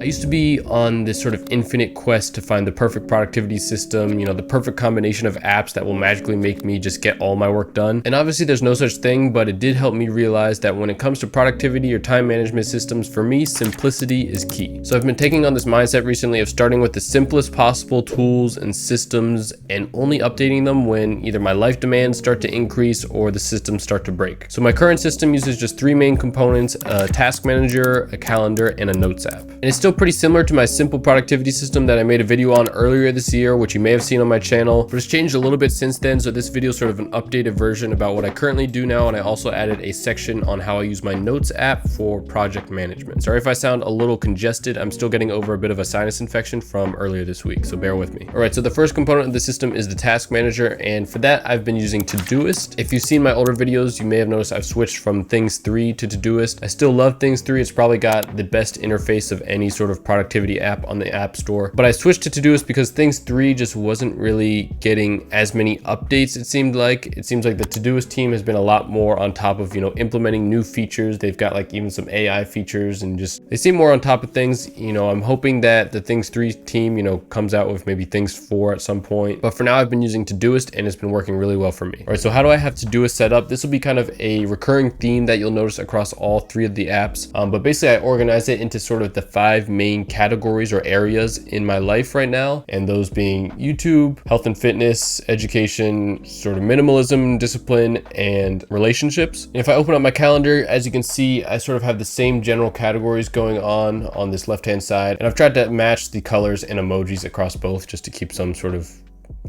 I used to be on this sort of infinite quest to find the perfect productivity system, the perfect combination of apps that will magically make me just get all my work done. And obviously there's no such thing, but it did help me realize that when it comes to productivity or time management systems, for me, simplicity is key. So I've been taking on this mindset recently of starting with the simplest possible tools and systems and only updating them when either my life demands start to increase or the systems start to break. So my current system uses just three main components: a task manager, a calendar, and a notes app. And it's still pretty similar to my simple productivity system that I made a video on earlier this year, which you may have seen on my channel, but it's changed a little bit since then. So this video is sort of an updated version about what I currently do now. And I also added a section on how I use my notes app for project management. Sorry if I sound a little congested. I'm still getting over a bit of a sinus infection from earlier this week, so bear with me. All right, so the first component of the system is the task manager. And for that, I've been using Todoist. If you've seen my older videos, you may have noticed I've switched from Things 3 to Todoist. I still love Things 3. It's probably got the best interface of any sort of productivity app on the App Store. But I switched to Todoist because Things 3 just wasn't really getting as many updates, it seemed like. It seems like the Todoist team has been a lot more on top of, implementing new features. They've got like even some AI features and just, they seem more on top of things. I'm hoping that the Things 3 team, comes out with maybe Things 4 at some point. But for now, I've been using Todoist and it's been working really well for me. All right, so how do I have Todoist set up? This will be kind of a recurring theme that you'll notice across all three of the apps. But basically I organize it into sort of the 5 main categories or areas in my life right now. And those being YouTube, health and fitness, education, sort of minimalism, discipline, and relationships. And if I open up my calendar, as you can see, I sort of have the same general categories going on this left-hand side. And I've tried to match the colors and emojis across both just to keep some sort of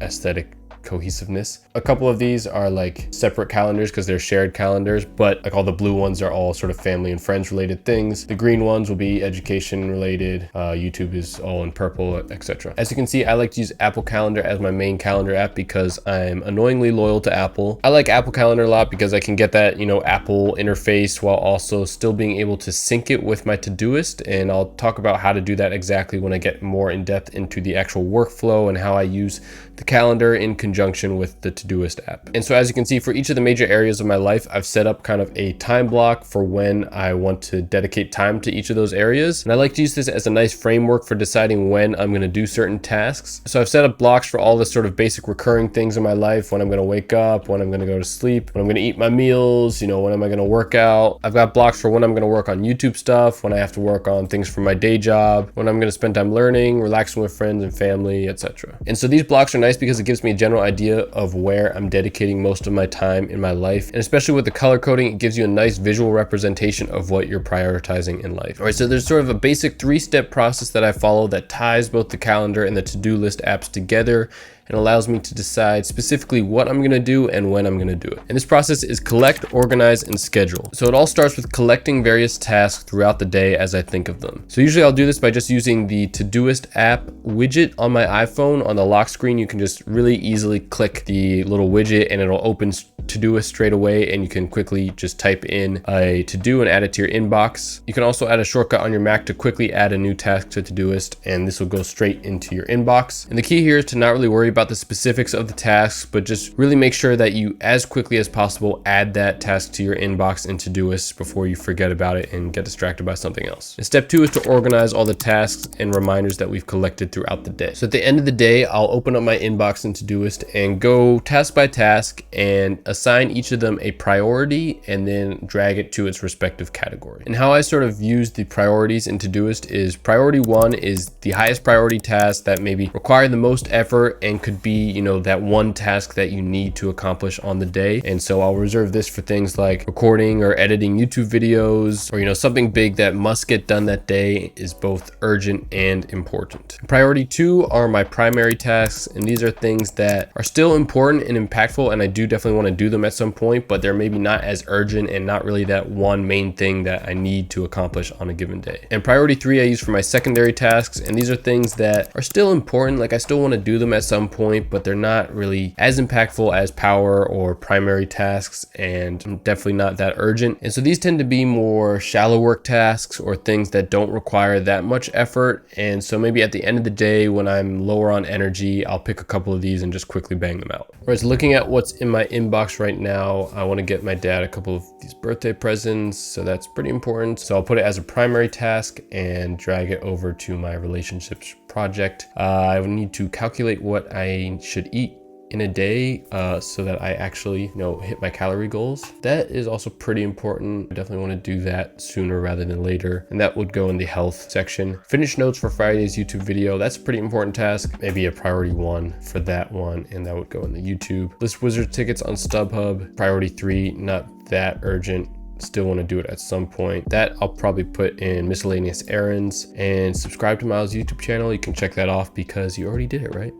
aesthetic cohesiveness. A couple of these are like separate calendars because they're shared calendars, but like all the blue ones are all sort of family and friends related things. The green ones will be education related. YouTube is all in purple, etc. As you can see, I like to use Apple Calendar as my main calendar app because I'm annoyingly loyal to Apple. I like Apple Calendar a lot because I can get that, Apple interface while also still being able to sync it with my Todoist. And I'll talk about how to do that exactly when I get more in depth into the actual workflow and how I use the calendar in conjunction with the Todoist app. And so as you can see, for each of the major areas of my life, I've set up kind of a time block for when I want to dedicate time to each of those areas. And I like to use this as a nice framework for deciding when I'm going to do certain tasks. So I've set up blocks for all the sort of basic recurring things in my life: when I'm going to wake up, when I'm going to go to sleep, when I'm going to eat my meals, when am I going to work out. I've got blocks for when I'm going to work on YouTube stuff, when I have to work on things for my day job, when I'm going to spend time learning, relaxing with friends and family, etc. And so these blocks are nice because it gives me a general idea of where I'm dedicating most of my time in my life. And especially with the color coding, it gives you a nice visual representation of what you're prioritizing in life. All right, so there's sort of a basic 3-step process that I follow that ties both the calendar and the to-do list apps together and allows me to decide specifically what I'm going to do and when I'm going to do it. And this process is collect, organize, and schedule. So it all starts with collecting various tasks throughout the day as I think of them. So usually I'll do this by just using the Todoist app widget on my iPhone. On the lock screen, you can just really easily click the little widget and it'll open Todoist straight away, and you can quickly just type in a to-do and add it to your inbox. You can also add a shortcut on your Mac to quickly add a new task to Todoist, and this will go straight into your inbox. And the key here is to not really worry about the specifics of the tasks, but just really make sure that you, as quickly as possible, add that task to your inbox in Todoist before you forget about it and get distracted by something else. And step 2 is to organize all the tasks and reminders that we've collected throughout the day. So at the end of the day, I'll open up my inbox in Todoist and go task by task and assign each of them a priority and then drag it to its respective category. And how I sort of use the priorities in Todoist is priority 1 is the highest priority task that maybe require the most effort and could be, that one task that you need to accomplish on the day. And so I'll reserve this for things like recording or editing YouTube videos, or, something big that must get done that day is both urgent and important. Priority 2 are my primary tasks. And these are things that are still important and impactful. And I do definitely want to do them at some point, but they're maybe not as urgent and not really that one main thing that I need to accomplish on a given day. And priority 3 I use for my secondary tasks. And these are things that are still important. Like I still want to do them at some point, but they're not really as impactful as power or primary tasks, and definitely not that urgent. And so these tend to be more shallow work tasks or things that don't require that much effort. And so maybe at the end of the day, when I'm lower on energy, I'll pick a couple of these and just quickly bang them out. All right, so looking at what's in my inbox box right now. I want to get my dad a couple of these birthday presents, so that's pretty important. So I'll put it as a primary task and drag it over to my relationships project. I need to calculate what I should eat in a day so that I actually hit my calorie goals. That is also pretty important. I definitely want to do that sooner rather than later, and that would go in the health section. Finish notes for Friday's YouTube video. That's a pretty important task, maybe a priority 1 for that one, and that would go in the YouTube. List wizard tickets on StubHub, priority 3, not that urgent. Still want to do it at some point. That I'll probably put in miscellaneous errands. And subscribe to Miles' YouTube channel. You can check that off because you already did it, right?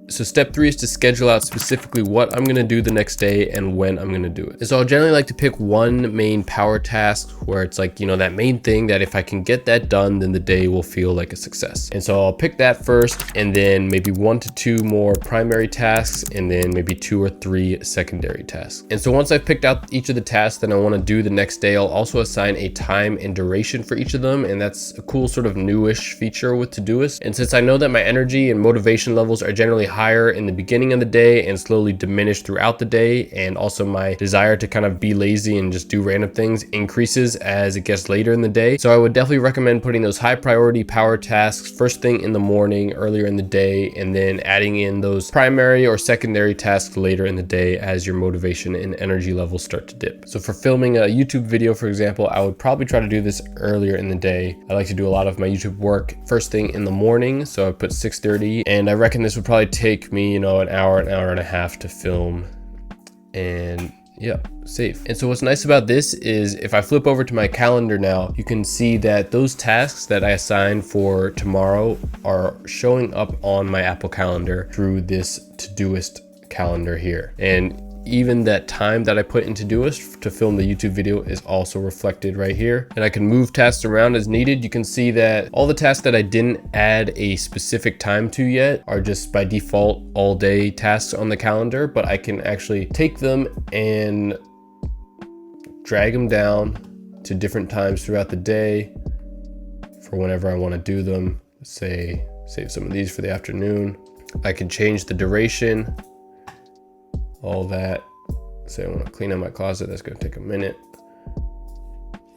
So step 3 is to schedule out specifically what I'm gonna do the next day and when I'm gonna do it. And so I'll generally like to pick one main power task where it's like, that main thing that if I can get that done, then the day will feel like a success. And so I'll pick that first, and then maybe 1 to 2 more primary tasks, and then maybe 2 or 3 secondary tasks. And so once I've picked out each of the tasks that I wanna do the next day, I'll also assign a time and duration for each of them. And that's a cool sort of newish feature with Todoist. And since I know that my energy and motivation levels are generally higher in the beginning of the day and slowly diminish throughout the day, and also my desire to kind of be lazy and just do random things increases as it gets later in the day. So I would definitely recommend putting those high priority power tasks first thing in the morning, earlier in the day, and then adding in those primary or secondary tasks later in the day as your motivation and energy levels start to dip. So for filming a YouTube video, for example, I would probably try to do this earlier in the day. I like to do a lot of my YouTube work first thing in the morning, so I put 6:30, and I reckon this would probably take me an hour and a half to film, and yeah, safe. And so what's nice about this is if I flip over to my calendar now, you can see that those tasks that I assigned for tomorrow are showing up on my Apple Calendar through this Todoist calendar here. And even that time that I put in Todoist to film the YouTube video is also reflected right here. And I can move tasks around as needed. You can see that all the tasks that I didn't add a specific time to yet are just by default all day tasks on the calendar, but I can actually take them and drag them down to different times throughout the day for whenever I want to do them. Say, save some of these for the afternoon. I can change the duration, all that. Say I want to clean out my closet, that's going to take a minute.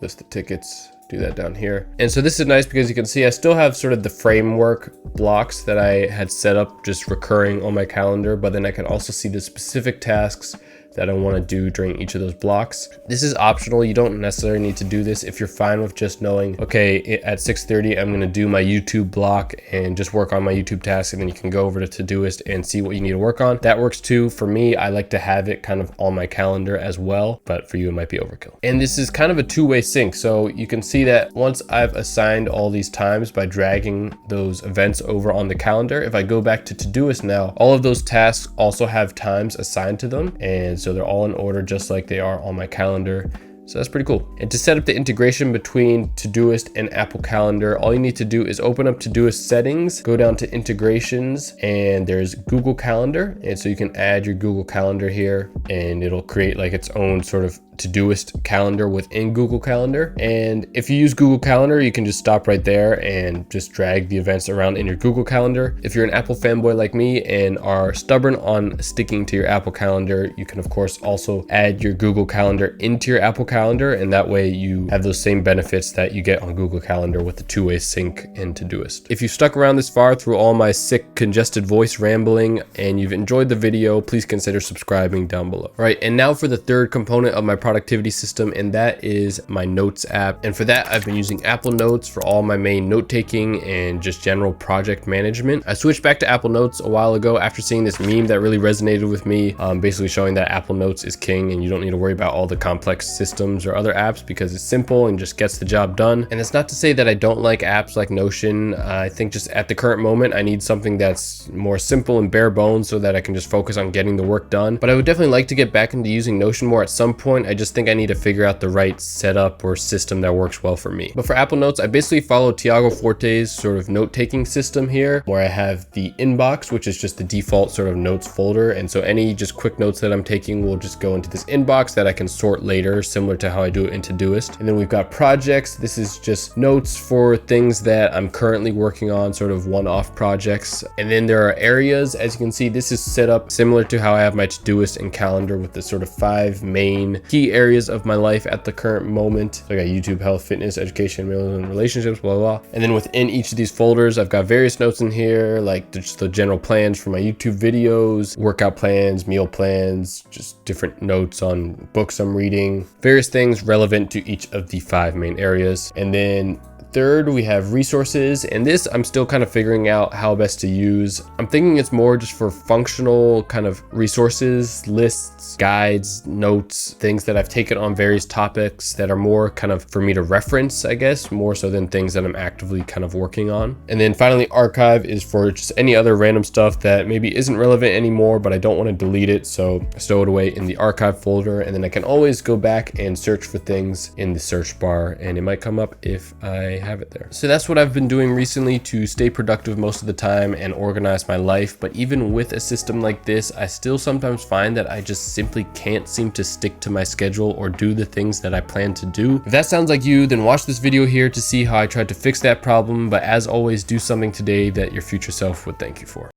List the tickets, do that down here. And so this is nice because you can see I still have sort of the framework blocks that I had set up just recurring on my calendar, but then I can also see the specific tasks that I want to do during each of those blocks. This is optional. You don't necessarily need to do this if you're fine with just knowing, okay, at 6:30, I'm going to do my YouTube block and just work on my YouTube tasks, and then you can go over to Todoist and see what you need to work on. That works too. For me, I like to have it kind of on my calendar as well, but for you, it might be overkill. And this is kind of a two-way sync. So you can see that once I've assigned all these times by dragging those events over on the calendar, if I go back to Todoist now, all of those tasks also have times assigned to them. And so they're all in order just like they are on my calendar. So that's pretty cool. And to set up the integration between Todoist and Apple Calendar, all you need to do is open up Todoist settings, go down to integrations, and there's Google Calendar. And so you can add your Google Calendar here, and it'll create like its own sort of Todoist calendar within Google Calendar. And if you use Google Calendar, you can just stop right there and just drag the events around in your Google Calendar. If you're an Apple fanboy like me and are stubborn on sticking to your Apple Calendar, you can of course also add your Google Calendar into your Apple Calendar, and that way you have those same benefits that you get on Google Calendar with the two-way sync in Todoist. If you've stuck around this far through all my sick, congested voice rambling and you've enjoyed the video, please consider subscribing down below. All right, and now for the third component of my productivity system, and that is my Notes app. And for that, I've been using Apple Notes for all my main note-taking and just general project management. I switched back to Apple Notes a while ago after seeing this meme that really resonated with me, basically showing that Apple Notes is king and you don't need to worry about all the complex systems or other apps because it's simple and just gets the job done. And it's not to say that I don't like apps like Notion. I think just at the current moment, I need something that's more simple and bare bones so that I can just focus on getting the work done. But I would definitely like to get back into using Notion more at some point. I just think I need to figure out the right setup or system that works well for me. But for Apple Notes, I basically follow Tiago Forte's sort of note-taking system here, where I have the inbox, which is just the default sort of notes folder. And so any just quick notes that I'm taking will just go into this inbox that I can sort later, similar to how I do it in Todoist. And then we've got projects. This is just notes for things that I'm currently working on, sort of one-off projects. And then there are areas. As you can see, this is set up similar to how I have my Todoist and calendar, with the sort of 5 main key areas of my life at the current moment. So I got YouTube, health, fitness, education, meals and relationships, blah, blah, blah. And then within each of these folders, I've got various notes in here, like just the general plans for my YouTube videos, workout plans, meal plans, just different notes on books I'm reading, various things relevant to each of the 5 main areas. And then third, we have resources, and this I'm still kind of figuring out how best to use. I'm thinking it's more just for functional kind of resources, lists, guides, notes, things that I've taken on various topics that are more kind of for me to reference, I guess, more so than things that I'm actively kind of working on. And then finally, archive is for just any other random stuff that maybe isn't relevant anymore, but I don't want to delete it, so I stow it away in the archive folder, and then I can always go back and search for things in the search bar, and it might come up if I have it there. So that's what I've been doing recently to stay productive most of the time and organize my life. But even with a system like this, I still sometimes find that I just simply can't seem to stick to my schedule or do the things that I plan to do. If that sounds like you, then watch this video here to see how I tried to fix that problem. But as always, do something today that your future self would thank you for.